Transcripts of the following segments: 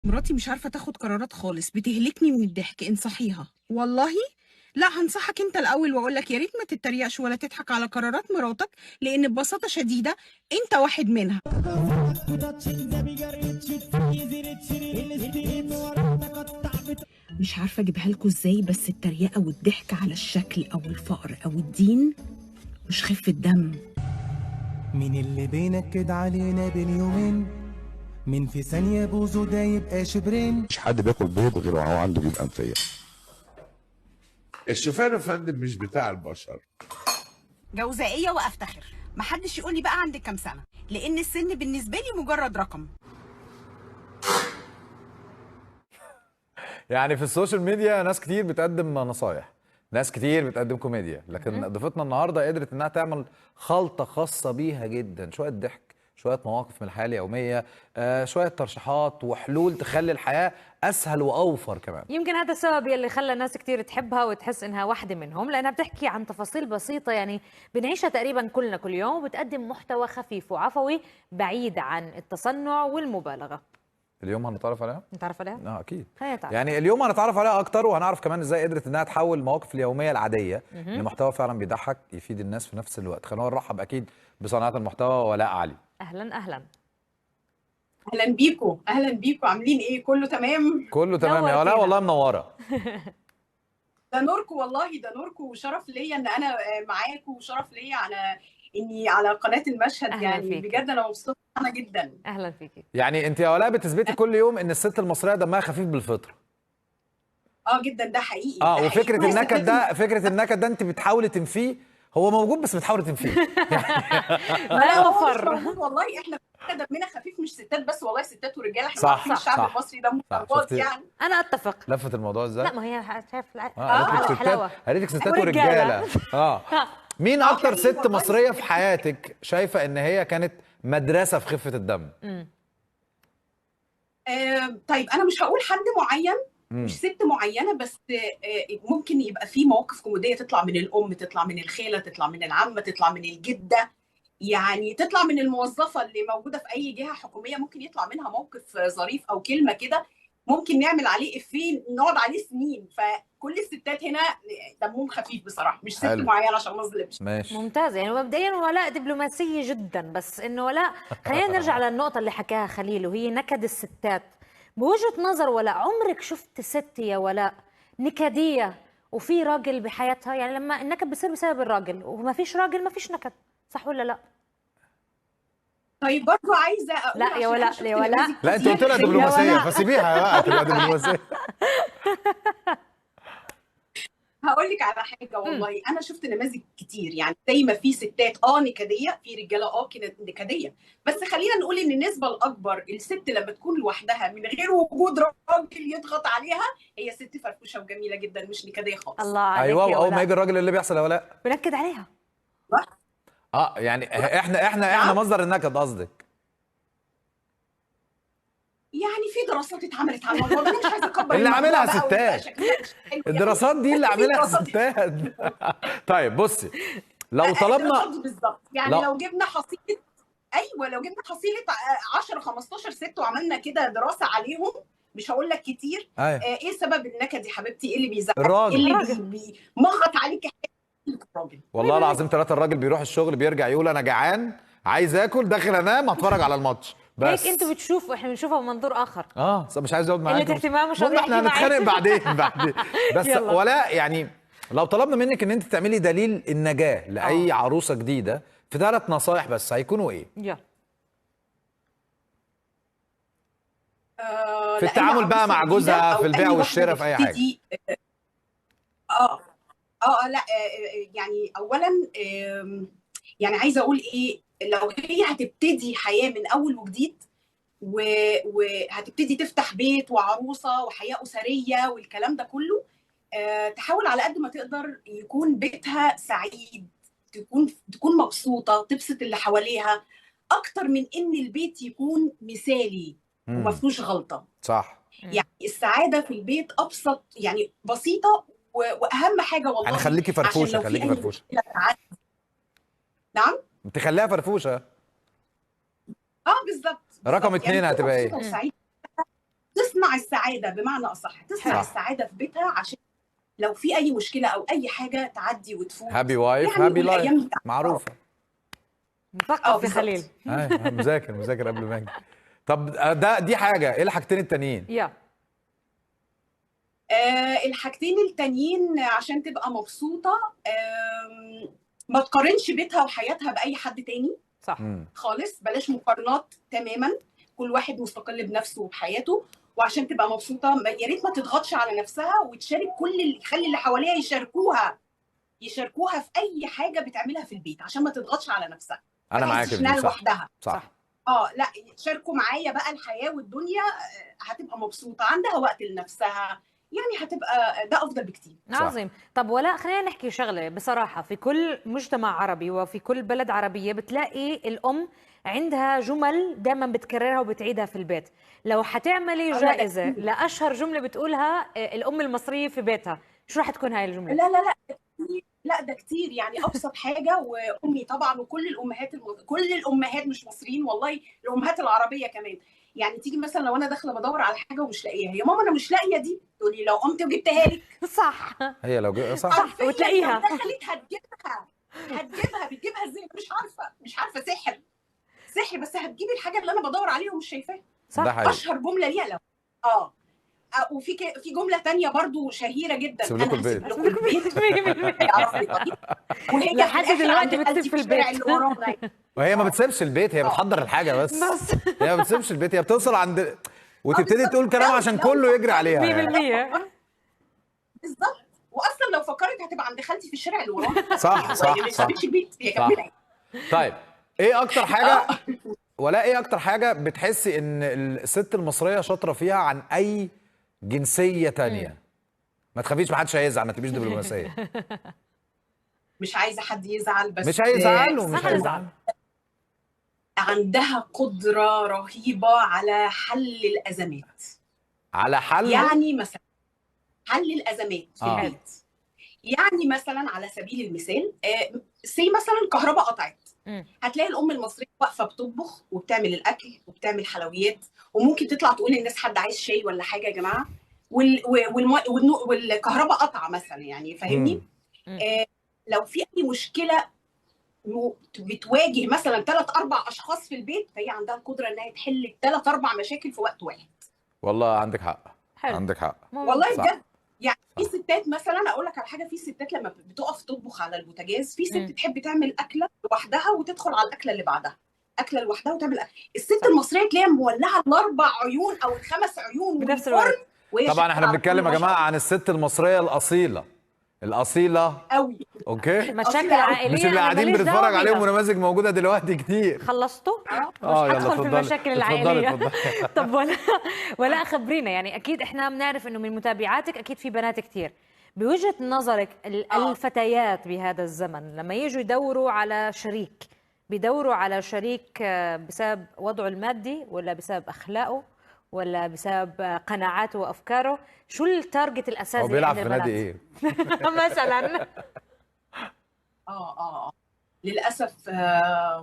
مراتي مش عارفة تاخد قرارات خالص، بتهلكني من الضحك. انصحيها. والله لا، هنصحك انت الاول واقول لك يا ريت ما تتريقش ولا تضحك على قرارات مراتك، لان ببساطة شديدة انت واحد منها. مش عارفة اجيبها لكم ازاي، بس التريقة والضحك على الشكل او الفقر او الدين مش خفة دم. مين اللي بينكد علينا باليومين؟ مين في ثانية بوزه ده يبقى شبرين؟ مش حد بياكل بيض غير وهو عنده جيب انفيه. الشوفان يا فندم مش بتاع البشر. جوزائية وافتخر. محدش يقول لي بقى عندك كام سنة، لان السن بالنسبة لي مجرد رقم. يعني في السوشيال ميديا ناس كتير بتقدم نصايح، ناس كتير بتقدم كوميديا، لكن ضيفتنا النهارده قدرت انها تعمل خلطه خاصه بيها جدا، شويه ضحك، شويه مواقف من الحياه اليوميه، شويه ترشيحات وحلول تخلي الحياه اسهل واوفر كمان. يمكن هذا السبب يلي خلى ناس كتير تحبها وتحس انها واحدة منهم، لانها بتحكي عن تفاصيل بسيطة يعني بنعيشها تقريبا كلنا كل يوم، وبتقدم محتوى خفيف وعفوي بعيد عن التصنع والمبالغة. اليوم هنتعرف عليها؟ نتعرف عليها؟ اكيد. خلينا نتعرف. يعني اليوم هنتعرف عليها اكتر، وهنعرف كمان ازاي قدرت انها تحول المواقف اليوميه العاديه لمحتوى فعلا بيضحك يفيد الناس في نفس الوقت. خلونا نرحب اكيد بصناعه المحتوى ولاء علي. اهلا اهلا. اهلا بيكم، اهلا بيكم. عاملين ايه؟ كله تمام؟ كله تمام يا ولاء، والله منوره. ده نوركم والله، ده نوركم، وشرف ليا ان انا معاكم، وشرف ليا على اني على قناه المشهد. أهلاً يعني فيك. بجد انا مبسوطه انا جدا. اهلا فيكي. يعني انت يا ولاء بتثبتي كل يوم ان الست المصريه دمها خفيف بالفطره. جدا، ده حقيقي. ده حقيقي. وفكره كل النكد الستات ده، فكره النكد ده انت بتحاولي تنفيه. هو موجود بس بتحاولي تنفيه. لا هو مش مفر. موجود والله. احنا دمنا خفيف، مش ستات بس والله، ستات ورجاله. احنا صح، عارفين الشعب صح، المصري دمه صح. فوضى شفتي يعني. انا اتفق. لفت الموضوع ازاي؟ لا ما هي شايف قالت على لك الحلاوة. ستات، قالت لك ستات ورجالة. ورجاله. مين اكتر حقيقي ست والله. مصريه في حياتك شايفه ان هي كانت مدرسه في خفه الدم؟ طيب انا مش هقول حد معين، مش ست معينه، بس ممكن يبقى في مواقف كوميديه تطلع من الام، تطلع من الخاله، تطلع من العمه، تطلع من الجده، يعني تطلع من الموظفه اللي موجوده في اي جهه حكوميه. ممكن يطلع منها موقف ظريف او كلمه كده ممكن نعمل عليه افيه نقعد عليه سنين. فكل الستات هنا دمهم خفيف بصراحه، مش ست حلو. معينه عشان ما اظلمش. ماشي. ممتازة. يعني مبدئيا ولاء دبلوماسية جدا، بس انه ولاء خلينا نرجع للنقطة اللي حكاها خليل، وهي نكد الستات. بوجهة نظر ولاء، عمرك شفت ست يا ولاء نكدية وفي راجل بحياتها؟ يعني لما النكد بيصير بسبب الراجل، وما فيش راجل ما فيش نكد، صح ولا لا؟ طيب برضو عايزه اقول، لا يا عشان ولاء، أنا شفت يا ولاء. نماذج لا انت كتير. قلت لها يا دبلوماسيه ولاء. فسيبيها بقى تبقى دبلوماسيه. هقول لك على حاجه والله، انا شفت نماذج كتير. يعني زي ما في ستات نكديه، في رجاله نكديه، بس خلينا نقول ان النسبه الاكبر الست لما تكون لوحدها من غير وجود راجل يضغط عليها، هي ست فرفوشه وجميله جدا، مش نكديه خالص. الله عليك ايوه، يا واول ما ولاء. يجي الراجل اللي بيحصل يا ولاء. بنكد عليها. يعني احنا مصدر النكد قصدك؟ يعني في دراسات اتعملت على الموضوع ده، انا مش عايزه اكبر اللي الموضوع عاملها بقى ويبقى ستات. شكلنا مش حلو يعني. الدراسات دي اللي في عاملها دراسات ستات. طيب بصي، لو الدراسات طلبنا دي بالظبط. يعني لا. لو جبنا حصيله، ايوه لو جبنا حصيله 10 15 ست وعملنا كده دراسه عليهم، مش هقول لك كتير. ايوه. ايه سبب النكد يا حبيبتي؟ ايه اللي بيزعلك؟ الراجل. ايه اللي الراجل. بيمغط عليك؟ الراجل. والله العظيم ثلاثة، الراجل بيروح الشغل بيرجع يقول انا جعان عايز اكل، داخل انام اتفرج على الماتش بس. هيك انتوا بتشوفوا، احنا بنشوفها بمنظور اخر. مش عايز اقعد معاك. قلة اهتمام، مش راضي المهم احنا يحكي معي. هنتخانق بعدين. بس يلا. ولا يعني لو طلبنا منك ان انت تعملي دليل النجاة لاي عروسة جديدة في 3 نصايح بس، هيكونوا ايه؟ يلا. في التعامل بقى مع جوزها، في البيع والشراء، في اي حاجة. اه لا يعني اولا يعني عايزه اقول ايه، لو هي هتبتدي حياه من اول وجديد وهتبتدي تفتح بيت وعروسه وحياه اسريه والكلام ده كله، تحاول على قد ما تقدر يكون بيتها سعيد، تكون مبسوطه، تبسط اللي حواليها، اكتر من ان البيت يكون مثالي وما فيهوش غلطه. صح. يعني السعاده في البيت ابسط، يعني بسيطه، واهم حاجه والله يعني خليكي فرفوشة، عشان لو في خليكي أي فرفوشة. مشكلة تعدي. نعم. انت خليها فرفوشة. بالظبط. رقم 2 يعني هتبقى تكون ايه؟ مبسوطة وسعيدة. تصنع السعاده، بمعنى اصح تصنع صح. السعاده في بيتها، عشان لو في اي مشكله او اي حاجه تعدي وتفوت. هابي وايف يعني هابي لايف والأيام بتاعتها. معروفه. مثقف يا بالظبط. خليل. مذاكر قبل ما اجي. طب دي حاجه، ايه الحاجتين التانيين؟ يا الحاجتين التانيين عشان تبقى مبسوطه، ما تقارنش بيتها وحياتها باي حد تاني صح. خالص، بلاش مقارنات تماما، كل واحد مستقل بنفسه وبحياته. وعشان تبقى مبسوطه يا ريت ما تضغطش على نفسها، وتشارك كل اللي يخلي اللي حواليها يشاركوها في اي حاجه بتعملها في البيت، عشان ما تضغطش على نفسها. انا معاك في دي، صح لوحدها. صح. لا، شاركوا معايا بقى الحياه والدنيا، هتبقى مبسوطه، عندها وقت لنفسها، يعني هتبقى ده افضل بكتير. عظيم. طب ولاء، خلينا نحكي شغله بصراحه، في كل مجتمع عربي وفي كل بلد عربيه بتلاقي الام عندها جمل دائما بتكررها وبتعيدها في البيت. لو حتعملي جائزه لاشهر جمله بتقولها الام المصريه في بيتها، شو راح تكون هاي الجمله؟ لا ده كتير، يعني ابسط حاجه. وامي طبعا، وكل الامهات كل الامهات مش مصريين والله، الامهات العربيه كمان. يعني تيجي مثلا لو انا داخله بدور على حاجه ومش لاقيها، يا ماما انا مش لاقيه دي، تقولي لو قمت وجبتها لك. صح. هي لو صح وتلاقيها لو دخلت بتجيبها ازاي؟ مش عارفه سحر، بس هتجيبي الحاجه اللي انا بدور عليها ومش شايفاها. صح. اشهر جمله ليها لو وفي جمله تانية برضو شهيره جدا، سيب لكم البيت. وهي لحد دلوقتي بتسيب في البيت. وهي ما بتسيبش البيت، هي بتحضر الحاجه بس. هي ما بتسيبش البيت، هي بتوصل عند وتبتدي تقول كلام عشان كله يجري عليها 100%. بالظبط. واصلا لو فكرت هتبقى عند خالتي في الشارع اللي وراها. صح. هي مش سابتش البيت، هي كملت. طيب ايه اكتر حاجه ولا ايه اكتر حاجه بتحسي ان الست المصريه شاطره فيها عن اي جنسيه تانية؟ ما تخافيش، ما حدش هيزعل، ما تبقيش دبلوماسيه. مش عايزه حد يزعل، بس مش هيزعل. عندها قدره رهيبه على حل الازمات. يعني مثلا حل الازمات في البيت. يعني مثلا على سبيل المثال، مثلا كهرباء قطعت، هتلاقي الام المصريه واقفه بتطبخ وبتعمل الاكل وبتعمل حلويات، وممكن تطلع تقول للناس حد عايز شاي ولا حاجه يا جماعه، والكهرباء قطعه مثلا، يعني فاهمني. لو في اي مشكله بتواجه مثلا 3-4 اشخاص في البيت، فهي عندها القدره انها تحل 3-4 مشاكل في وقت واحد. والله عندك حق. حلو. عندك حق والله بجد. يعني في ستات مثلا، اقول لك على حاجه، في ستات لما بتقف تطبخ على البوتاجاز، في ست تحب تعمل اكله لوحدها وتدخل على الاكله اللي بعدها، اكله لوحدها وتعمل الست المصريه تلاقيها مولعه ال4 عيون او ال5 عيون بنفس الوقت. طبعا احنا بنتكلم يا جماعه عن الست المصريه الاصيله قوي. اوكي، مشاكل عائليه مش اللي قاعدين بنتفرج عليهم ونماذج موجوده دلوقتي كتير. خلصتوا؟ مش يلا هدخل في اتفضلي. المشاكل العائليه. اتفضلي. طب ولا خبرينا، يعني اكيد احنا بنعرف انه من متابعاتك اكيد في بنات كتير، بوجهه نظرك الفتيات بهذا الزمن لما يجوا يدوروا على شريك، بيدوروا على شريك بسبب وضعه المادي ولا بسبب اخلاقه ولا بسبب قناعاته وافكاره؟ شو التارجت الاساسي؟ هو بيلعب في نادي ايه مثلا؟ للاسف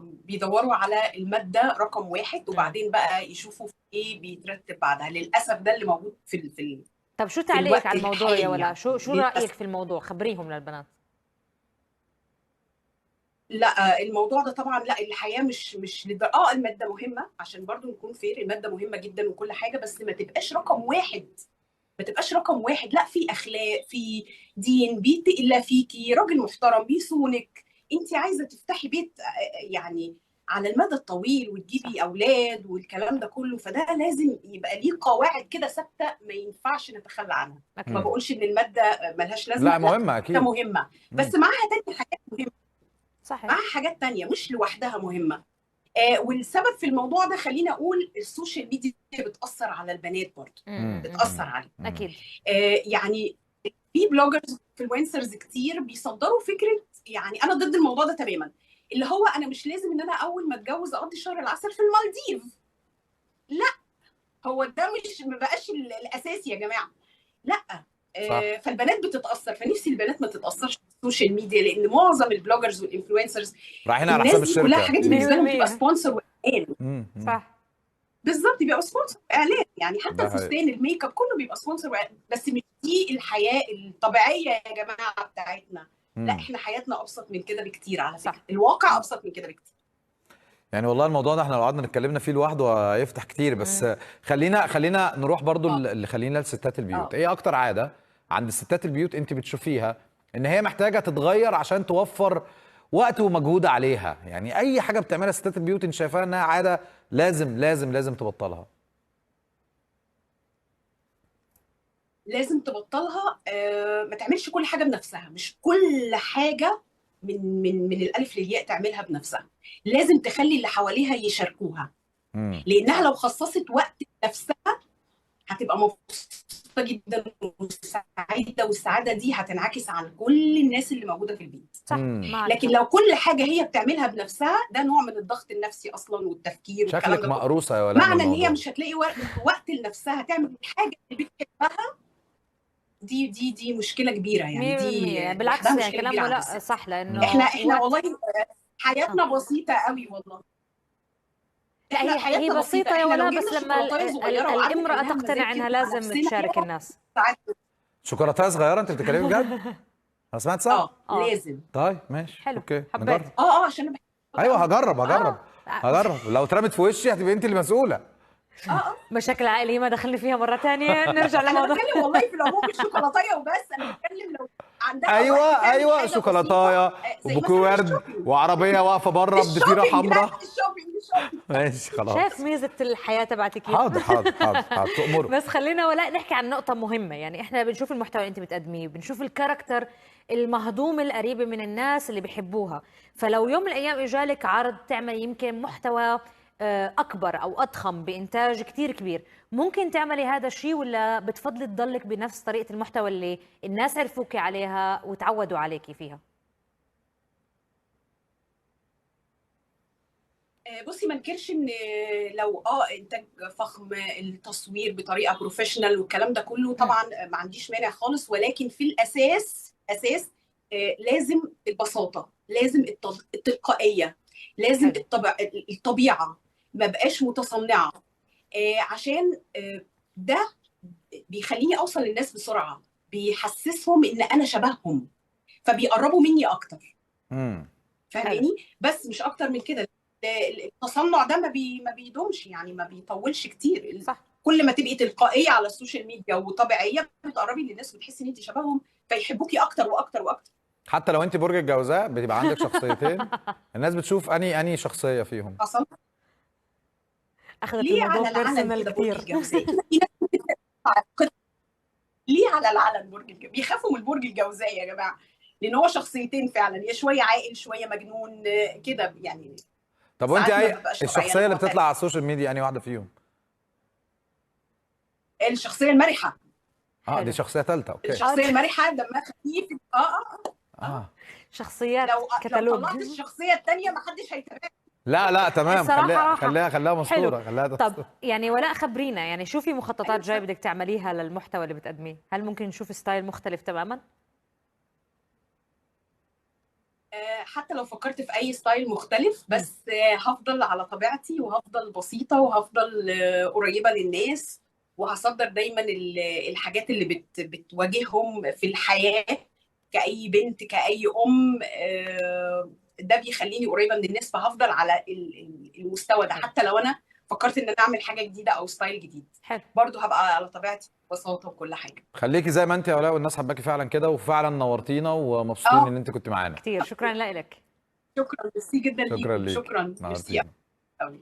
بيدوروا على الماده رقم 1، وبعدين بقى يشوفوا في ايه بيترتب بعدها. للاسف ده اللي موجود في طب شو تعليقك على الموضوع يا ولا؟ شو رايك في الموضوع؟ خبريهم للبنات. لا الموضوع ده طبعا، لا الحياه مش الماده مهمه، عشان برضو نكون فير، الماده مهمه جدا وكل حاجه، بس ما تبقاش رقم واحد. لا، في اخلاق، في دين الا فيكي راجل محترم بيصونك، انت عايزه تفتحي بيت يعني على المدى الطويل وتجيبي اولاد والكلام ده كله، فده لازم يبقى ليه قواعد كده ثابته ما ينفعش نتخلى عنها. ما بقولش ان الماده ملهاش لازمه، لا مهمه اكيد، مهمه، بس معاها تاني حاجات مهمه. صحيح. معاها حاجات تانية مش لوحدها مهمه. والسبب في الموضوع ده خلينا اقول السوشيال ميديا بتاثر على البنات برضه، بتاثر عليهم اكيد. يعني في بلوجرز انفلونسرز كتير بيصدروا فكره، يعني انا ضد الموضوع ده تماما، اللي هو انا مش لازم ان انا اول ما اتجوز اقضي شهر العسل في المالديف. لا، هو ده ما بقاش الاساسي يا جماعه. لا. فالبنات بتتاثر، فنفسي البنات ما تتاثرش بالسوشيال ميديا، لان معظم البلوجرز والانفلونسرز رايحين على حساب الشركه، كلها حاجات بالنسبه لهم بتبقى سبونسر. صح. بالظبط، بيبقى سبونسر اعلان، يعني حتى ده حقيقي. الفستان الميك اب كله بيبقى سبونسر، بس مش دي الحياه الطبيعيه يا جماعه بتاعتنا. لا، مم. احنا حياتنا ابسط من كده بكتير، على صح. فكره الواقع ابسط من كده بكتير. يعني والله الموضوع ده احنا لو قعدنا اتكلمنا فيه لوحده هيفتح كتير، بس خلينا نروح برضو اللي خلينا لستات البيوت. ايه اكتر عاده عند ستات البيوت انت بتشوفيها ان هي محتاجه تتغير عشان توفر وقت ومجهود عليها؟ يعني اي حاجه بتعملها ستات البيوت انت شايفاها انها عاده لازم لازم لازم تبطلها؟ لازم تبطلها. ما تعملش كل حاجه بنفسها، مش كل حاجه من الالف للياء تعملها بنفسها. لازم تخلي اللي حواليها يشاركوها، امم لانها لو خصصت وقت لنفسها هتبقى مبسوطه جدا وسعيده، والسعاده دي هتنعكس على كل الناس اللي موجوده في البيت. صح، معك لكن حق. لو كل حاجه هي بتعملها بنفسها، ده نوع من الضغط النفسي اصلا والتفكير والكلام شكلك ده كله. مقروصه يا ولاء من معنى ان هي الموضوع. مش هتلاقي وقت لنفسها تعمل الحاجه اللي بتحبها، دي مشكله كبيره، يعني 100% دي بالعكس، لوحدها يعني مشكله كبيره كلام عند ولا الست. صح، لانه احنا وقت والله حياتنا بسيطه قوي والله. لا، احنا هي حياتنا بسيطه، بسيطة يا احنا لو ولا، جبنا بس لما شوكولاتايه صغيره وقعدنا الامرأة نعملها تقتنع بمزاج انها كده على لازم نفسنا، تشارك الناس. ساعات. شوكولاته صغيره؟ انت بتتكلمي بجد؟ انا سمعت صح؟ لازم. طيب ماشي، حلو، اوكي حبيت. نجرب. عشان انا بحب ايوه قوي. هجرب لو اترمت في وشي هتبقى انت اللي مسؤوله. مشاكل عائلية ما دخلنا فيها مرة تانية. نرجع انا لموضوع. بتكلم والله في العموم مش شوكولاتايه وبس، انا بتكلم لو عندها وقت تعمل حاجه شوكولاتايه بسيطه، زي وبوكيه مثلا ورد الشوبينج. وعربيه واقفه بره بضفيره الشوبينج، لا حمراء. الشوبينج. ماشي خلاص. شايف ميزة الحياة تبعتك كيف؟ حاضر تؤمروا. بس خلينا ولا نحكي عن نقطة مهمة. يعني احنا بنشوف المحتوى اللي انت بتقدميه، بنشوف الكاركتر المهضوم القريبة من الناس اللي بيحبوها. فلو يوم من الأيام إجالك عرض تعمل يمكن محتوى أكبر أو أضخم بإنتاج كتير كبير، ممكن تعملي هذا الشيء ولا بتفضلي تضلك بنفس طريقة المحتوى اللي الناس عرفوك عليها وتعودوا عليكي فيها؟ بصي، ما انكرش ان لو انتاج فخم، التصوير بطريقه بروفيشنال والكلام ده كله، طبعا ما عنديش مانع خالص، ولكن في الاساس لازم البساطه، لازم التلقائيه، لازم الطبيعه، ما بقاش متصنعه، عشان ده بيخليني اوصل للناس بسرعه، بيحسسهم ان انا شبههم، فبيقربوا مني اكتر. فاهماني؟ بس مش اكتر من كده. التصنع ده ما بيدومش، يعني ما بيطولش كتير. صح. كل ما تبقي تلقائيه على السوشيال ميديا وطبيعيه، بتقربي للناس وتحسي ان انت شبههم، فيحبوكي اكتر واكتر واكتر. حتى لو انت برج الجوزاء بتبقى عندك شخصيتين، الناس بتشوف اني شخصيه فيهم. حصل. اخذت ليه الموضوع على العلن بيرسونال كده برج كثير. الجوزاء؟ ليه على العلن برج الجوزاء؟ بيخافوا من برج الجوزاء يا جماعه، لان هو شخصيتين فعلا، يا شويه عاقل شويه مجنون كده يعني. طب وانت ساعات ما اي ببقاش طبيعية، الشخصيه اللي أنا بتطلع على السوشيال ميديا انهي واحده فيهم؟ الشخصيه المرحه. دي شخصيه ثالثه. اوكي. الشخصيه المرحه دمها خفيف. شخصيات لو كتالوج. طلعت الشخصيه الثانيه ما حدش هيتابعها. لا تمام، الصراحة خليها مستوره، خليها طب يعني ولاء خبرينا، يعني شو في مخططات جاي بدك تعمليها للمحتوى اللي بتقدميه؟ هل ممكن نشوف ستايل مختلف تماما؟ حتى لو فكرت في اي ستايل مختلف، بس هفضل على طبيعتي، وهفضل بسيطه، وهفضل قريبه للناس، وهصدر دايما الحاجات اللي بتواجههم في الحياه كأي بنت، كأي أم. ده بيخليني قريبة من الناس، فهفضل على المستوى ده. حتى لو أنا فكرت إن أنا أعمل حاجة جديدة أو ستايل جديد، برضه هبقى على طبيعتي ببساطة وكل حاجة. خليكي زي ما أنت يا ولاء، والناس حباكي فعلا كده، وفعلا نورتينا ومبسوطين إن أنت كنت معانا كتير. شكرا لك. شكرا، ميرسي جدا ليكم. ليك. شكرا، ميرسي قوي.